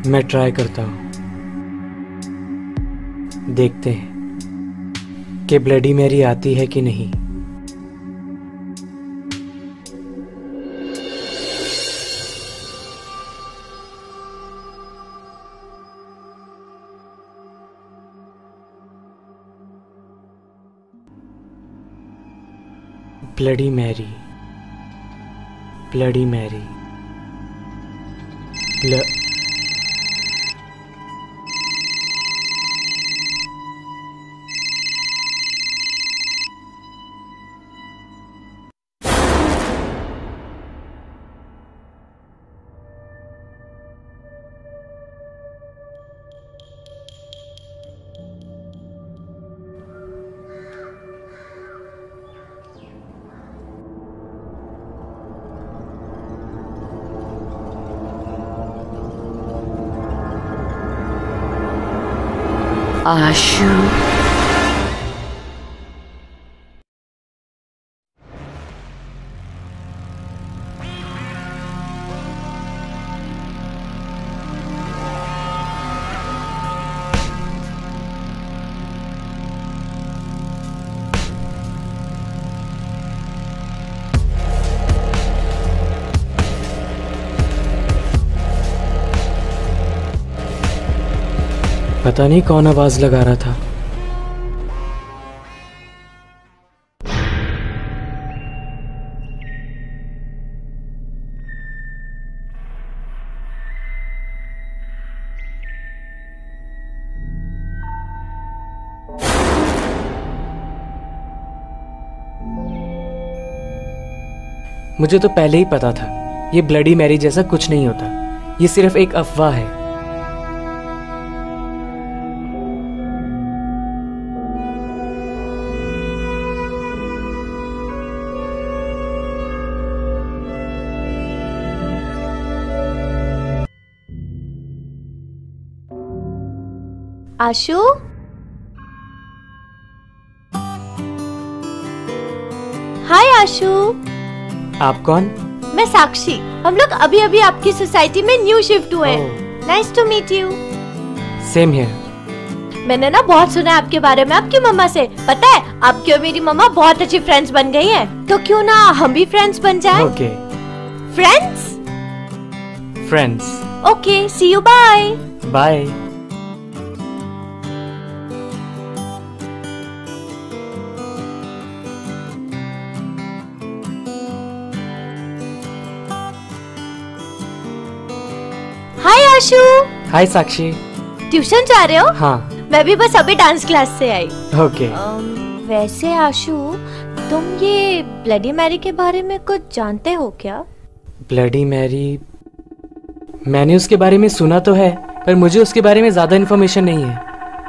मैं ट्राई करता हूँ। देखते हैं कि ब्लडी मैरी आती है कि नहीं। ब्लडी मैरी, ब्लडी मैरी, आशु, पता नहीं कौन आवाज लगा रहा था। मुझे तो पहले ही पता था ये ब्लडी मैरी जैसा कुछ नहीं होता। ये सिर्फ एक अफवाह है। आशु, हाय आशु। आप कौन? मैं साक्षी। हम लोग अभी अभी आपकी सोसाइटी में न्यू शिफ्ट हुए हैं। Nice to meet you. Same here. मैंने ना बहुत सुना है आपके बारे में आपकी मम्मा से। पता है आपकी और मेरी मम्मा बहुत अच्छी फ्रेंड्स बन गई हैं। तो क्यों ना हम भी फ्रेंड्स बन जाएं? Okay. Friends? Friends. Okay, see you, bye. Bye. Hi Ashu. Hi Sakshi. Tuition जा रहे हो? हाँ। मैं भी बस अभी डांस क्लास से आई। ओके। वैसे आशु, तुम ये ब्लडी मैरी के बारे में कुछ जानते हो क्या? ब्लडी मैरी, मैंने उसके बारे में सुना तो है, पर मुझे उसके बारे में ज्यादा इन्फॉर्मेशन नहीं है।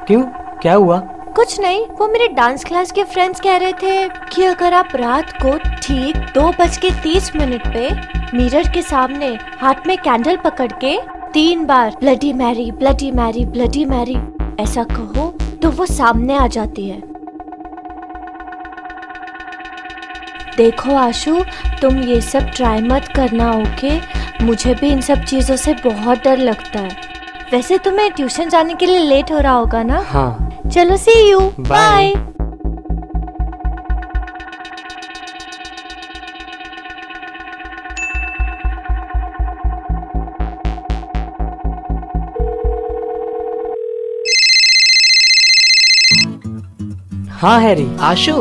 क्यों, क्या हुआ? कुछ नहीं, वो मेरे डांस क्लास के फ्रेंड्स कह रहे थे कि अगर आप रात को ठीक 2:30 पे मिरर के सामने हाथ में कैंडल पकड़ के 3 बार bloody Mary, bloody Mary, bloody Mary ऐसा कहो तो वो सामने आ जाती है। देखो आशु, तुम ये सब ट्राई मत करना, ओके? मुझे भी इन सब चीजों से बहुत डर लगता है। वैसे तुम्हें ट्यूशन जाने के लिए लेट हो रहा होगा ना? हाँ। चलो, सी यू, बाय। हाँ हैरी। आशु,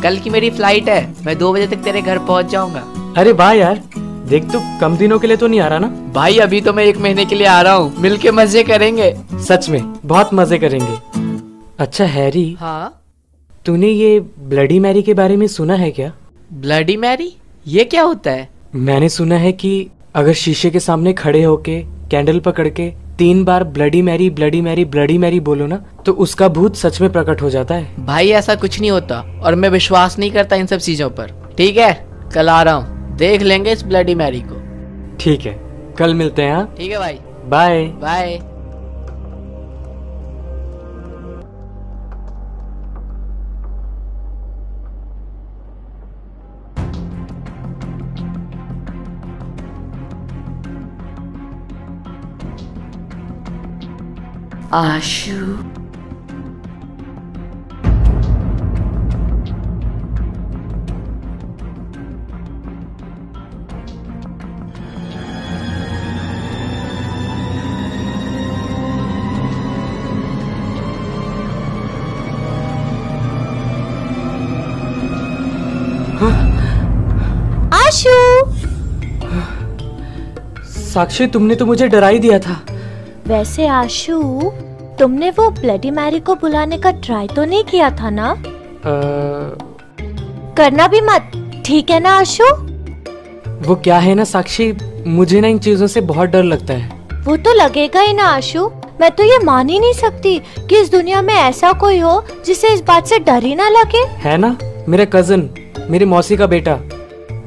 कल की मेरी फ्लाइट है। मैं 2 बजे तक तेरे घर पहुंच जाऊंगा। अरे वाह यार, देख तू कम दिनों के लिए तो नहीं आ रहा ना? भाई अभी तो मैं 1 महीने के लिए आ रहा हूँ। मिलके मजे करेंगे। सच में बहुत मजे करेंगे। अच्छा हैरी, हाँ? तूने ये ब्लडी मैरी के बारे में सुना है क्या? Bloody Mary? ये क्या होता है? मैंने सुना है कि अगर शीशे के सामने खड़े होके कैंडल पकड़ के 3 बार bloody Mary, bloody Mary, bloody Mary बोलो ना, तो उसका भूत सच में प्रकट हो जाता है। भाई ऐसा कुछ नहीं होता, और मैं विश्वास नहीं करता इन सब चीजों पर। ठीक है, कल आ रहा हूँ, देख लेंगे इस ब्लडी मैरी को। ठीक है, कल मिलते हैं। हाँ, ठीक है भाई, बाय बाय। आशु। आशु। साक्षी, तुमने तो मुझे डरा ही दिया था। वैसे आशु, तुमने वो ब्लडी मैरी को बुलाने का ट्राई तो नहीं किया था ना? करना भी मत, ठीक है ना आशु? वो क्या है ना साक्षी, मुझे ना इन चीजों से बहुत डर लगता है। वो तो लगेगा ही ना आशु। मैं तो ये मान ही नहीं सकती कि इस दुनिया में ऐसा कोई हो जिसे इस बात से डर ही ना लगे। है ना, मेरा कजन, मेरी मौसी का बेटा,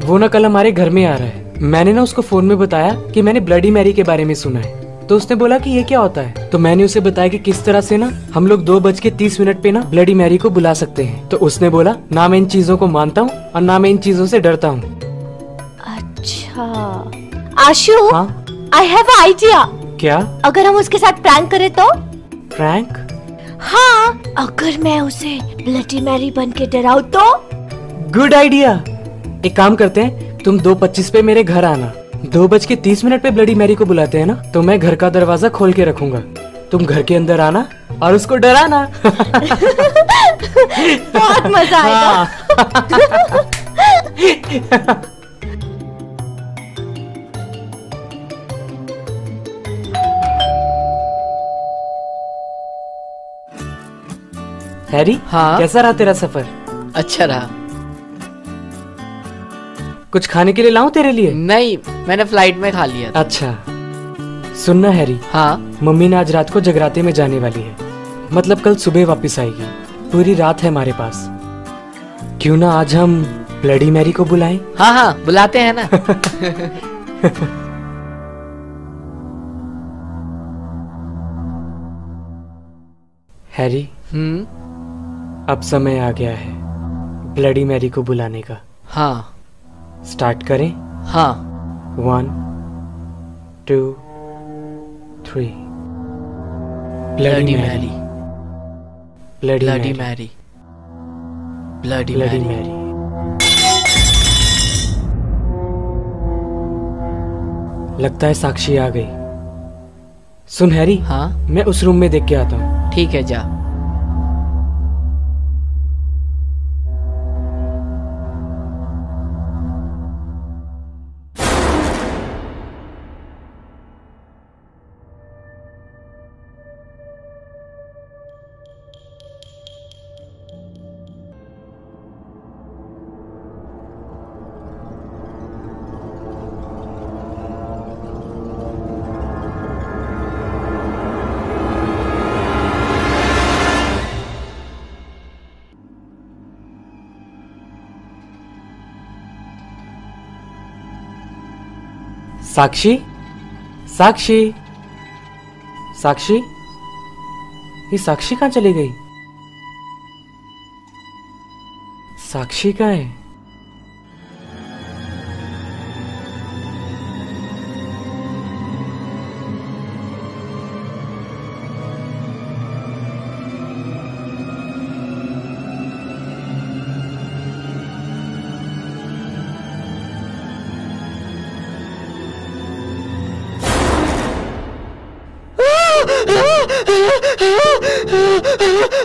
वो ना कल हमारे घर में आ रहा है। मैंने ना उसको फोन में बताया कि मैंने ब्लडी मैरी के बारे में सुना है, तो उसने बोला कि ये क्या होता है। तो मैंने उसे बताया कि किस तरह से ना हम लोग 2:30 पे ना ब्लडी मैरी को बुला सकते हैं। तो उसने बोला, ना मैं इन चीजों को मानता हूँ और ना मैं इन चीजों से डरता हूँ। अच्छा आशु, हाँ? I have a idea. क्या? अगर हम उसके साथ प्रैंक करें तो? प्रैंक? हाँ, अगर मैं उसे ब्लडी मैरी बन के डराऊं तो? Good idea. एक काम करते हैं, तुम 2:25 पे मेरे घर आना। 2:30 पे ब्लडी मैरी को बुलाते हैं ना, तो मैं घर का दरवाजा खोल के रखूंगा। तुम घर के अंदर आना और उसको डराना। बहुत मजा आएगा। हैरी, हाँ? कैसा रहा तेरा सफर? अच्छा रहा। कुछ खाने के लिए लाऊं तेरे लिए? नहीं, मैंने फ्लाइट में खा लिया था। अच्छा, सुनना हैरी, हाँ? मम्मी ने आज रात को जगराते में जाने वाली है। मतलब कल सुबह वापस आएगी। पूरी रात है हमारे पास। क्यों ना आज हम ब्लडी मैरी को बुलाएं? हाँ हाँ, बुलाते हैं ना। हैरी, अब समय आ गया है ब्लडी मैरी को बुलाने का। हाँ। स्टार्ट करें? हाँ। 1 2 3। Bloody Mary, bloody bloody Mary, Mary, bloody bloody Mary. Mary. लगता है साक्षी आ गई। सुन हैरी, हाँ? मैं उस रूम में देख के आता हूँ। ठीक है, जा। साक्षी, साक्षी, साक्षी, ये साक्षी कहाँ चली गई? साक्षी कहाँ है?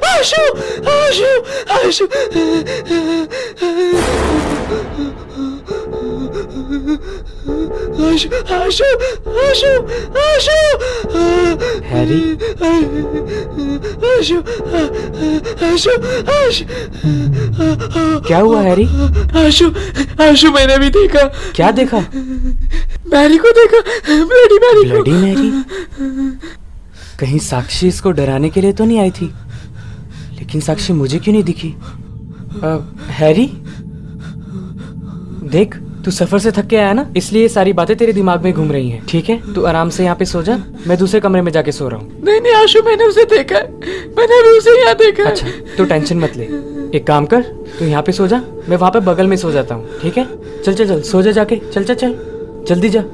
आशु, आशु, आशु, आशु, आशु, आशु, आशु। हैरी, आशु, आशु, आशु। क्या हुआ हैरी? आशु, आशु, मैंने भी देखा। क्या देखा? मैरी को देखा, ब्लडी मैरी को। Bloody Mary? कहीं साक्षी इसको डराने के लिए तो नहीं आई थी? लेकिन साक्षी मुझे क्यों नहीं दिखी? हैरी, देख, तू सफर से थक के आया ना, इसलिए ये सारी बातें तेरे दिमाग में घूम रही हैं। ठीक है, तू आराम से यहाँ पे सो जा, मैं दूसरे कमरे में जाके सो रहा हूँ। नहीं नहीं आशु, मैंने उसे देखा है, मैंने भी उसे यहाँ देखा है। अच्छा, तू टेंशन मत ले। एक काम कर, तू यहाँ पे सो जा, मैं वहाँ पे बगल में सो जाता हूँ। ठीक है, चल चल चल, सो जा जाके, चल चल चल, जल्दी जा।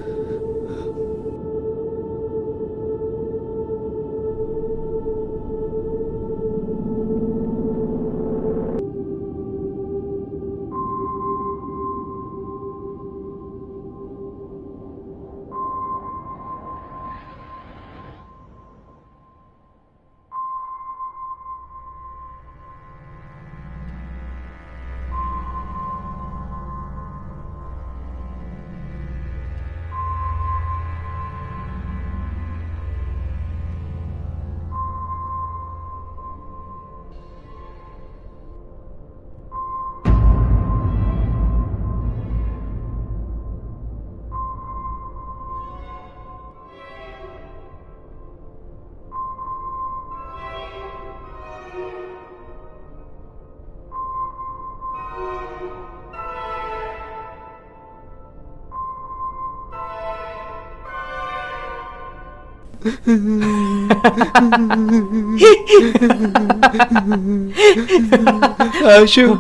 आशु,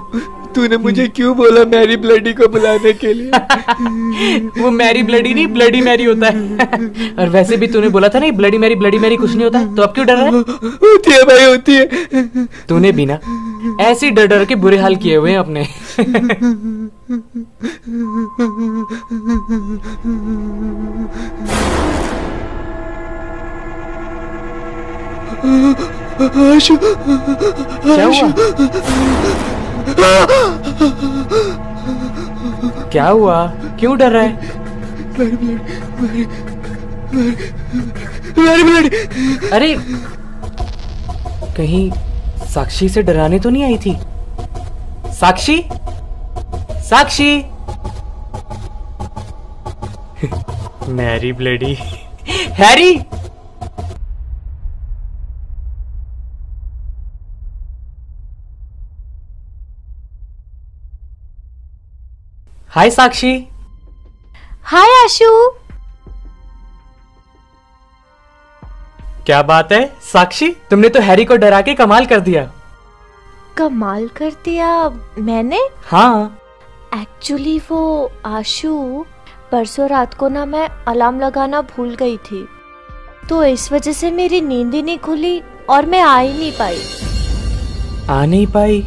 तूने मुझे क्यों बोला मैरी ब्लडी को बुलाने के लिए? वो मैरी ब्लडी नहीं, ब्लडी मैरी होता है। और वैसे भी तूने बोला था ना ब्लडी मैरी कुछ नहीं होता, तो अब क्यों डर रहा है? होती है भाई, होती है। तूने भी ना ऐसे डर डर के बुरे हाल किए हुए हैं अपने। आशु, क्या हुआ? क्या हुआ? क्यों डर रहा है? Mary bloody. अरे कहीं साक्षी से डराने तो नहीं आई थी? Sakshi, Sakshi. Mary bloody. Harry. Hi Sakshi. Hi Ashu. क्या बात है साक्षी, तुमने तो हैरी को डरा के कमाल कर दिया। कमाल कर दिया मैंने? हाँ। एक्चुअली वो आशु, परसों रात को ना मैं अलार्म लगाना भूल गई थी, तो इस वजह से मेरी नींद ही नहीं खुली और मैं आ ही नहीं पाई। आ नहीं पाई?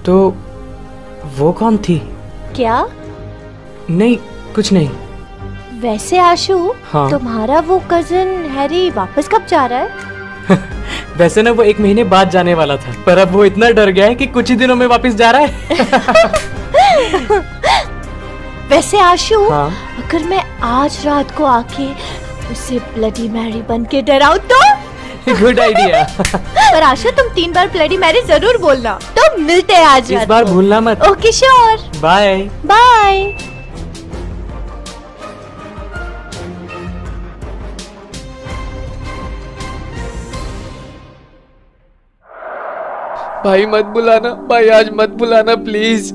तो वो कौन थी? क्या? नहीं, कुछ नहीं। वैसे आशु, हाँ। तुम्हारा वो कजिन हैरी वापस कब जा रहा है? वैसे ना वो 1 महीने बाद जाने वाला था, पर अब वो इतना डर गया है कि कुछ ही दिनों में वापस जा रहा है। वैसे आशु, हाँ? अगर मैं आज रात को आके उसे ब्लडी मैरी बन के डराऊं तो? Good idea. पर आशु, तुम 3 बार ब्लडी मैरी जरूर बोलना। तो मिलते हैं आज इस बार भूलना मत। Okay sure. Bye bye. भाई मत बुलाना, भाई आज मत बुलाना प्लीज।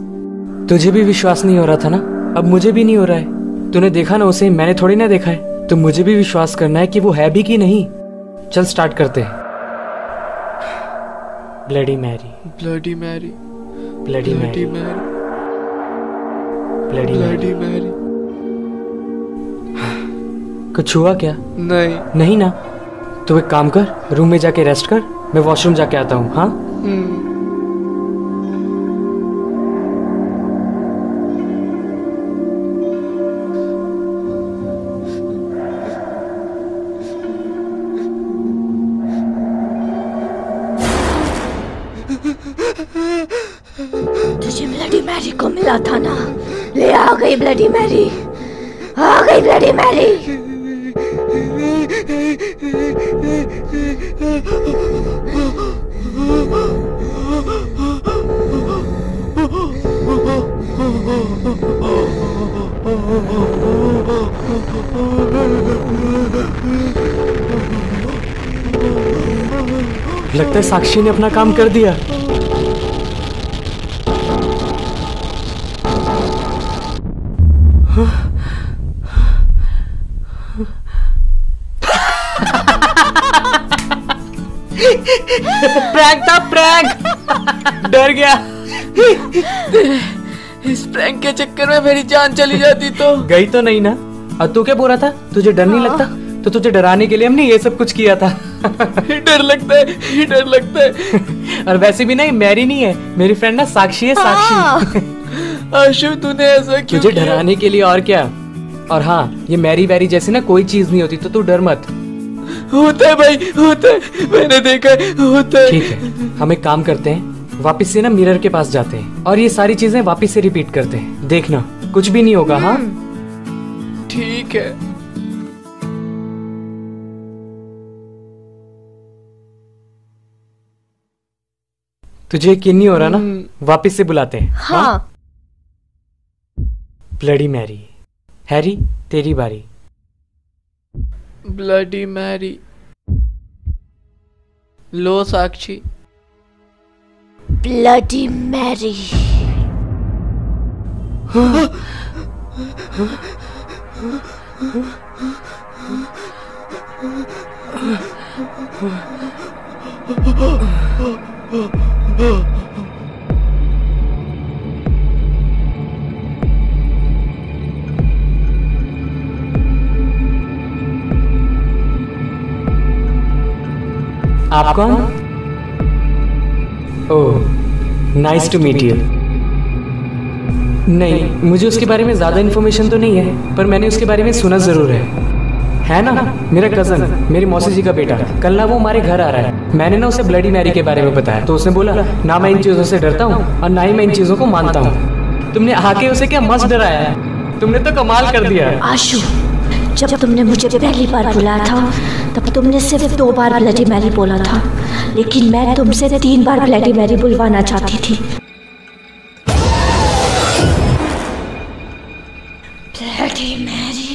तुझे भी विश्वास नहीं हो रहा था ना, अब मुझे भी नहीं हो रहा है। तूने देखा ना उसे, मैंने थोड़ी ना देखा है। तो मुझे भी विश्वास करना है कि वो है भी कि नहीं। चल स्टार्ट करते हैं। Bloody Mary, bloody Mary, bloody Mary, bloody Mary, bloody Mary. Bloody Mary. कुछ हुआ क्या? नहीं। नहीं ना? तो एक काम कर, रूम में जाके रेस्ट कर, मैं वॉशरूम जाके आता हूँ। हाँ? तुझे ब्लडी मैरी को मिला था ना? ले आ गई ब्लडी मैरी, आ गई ब्लडी मैरी। लगता है साक्षी ने अपना काम कर दिया। प्रैंक था, प्रैंक। डर गया। इस प्रैंक के चक्कर में मेरी जान चली जाती तो। गई तो नहीं ना? और तू क्या बोल रहा था, तुझे डर नहीं लगता? तो तुझे डराने के लिए हमने ये सब कुछ किया था। डर लगता है, डर लगता है। और वैसे भी नहीं, मैरी नहीं है, मेरी फ्रेंड ना साक्षी है। साक्षी। आशु, तूने ऐसा क्यों तुझे किया? डराने के लिए, और क्या। और हाँ, ये मैरी वैरी जैसी ना कोई चीज नहीं होती, तो तू डर मत। होता है भाई, होता है, मैंने देखा है, होता है। ठीक है, हम एक काम करते हैं, वापस से ना मिरर के पास जाते हैं और ये सारी चीजें वापस से रिपीट करते हैं। देखना कुछ भी नहीं होगा। हाँ ठीक है। तुझे यकीन नहीं हो रहा ना? वापस से बुलाते हैं। हाँ। Bloody Mary. हैरी, तेरी बारी। Bloody Mary. लो साक्षी। Bloody Mary. आप कौन? Oh, nice to meet you. नहीं, मुझे उसके बारे में ज़्यादा इन्फॉर्मेशन तो नहीं है, पर मैंने उसके बारे में सुना ज़रूर है ना? मेरा कज़न, मेरी मौसी जी का बेटा, कल ना वो हमारे घर आ रहा है। मैंने ना उसे ब्लडी मैरी के बारे में बताया, तो उसने बोला ना मैं इन चीज़ों से डरता हूँ और ना ही मैं इन चीज़ों को मानता हूँ। तुमने आके उसे क्या मस्त डराया है, तुमने तो कमाल कर दिया। आशु, जब तुमने मुझे पहली बार बुलाया था तब तुमने सिर्फ 2 बार ब्लडी मैरी बोला था, लेकिन मैं तुमसे 3 बार ब्लडी मैरी बुलवाना चाहती थी। Bloody Mary.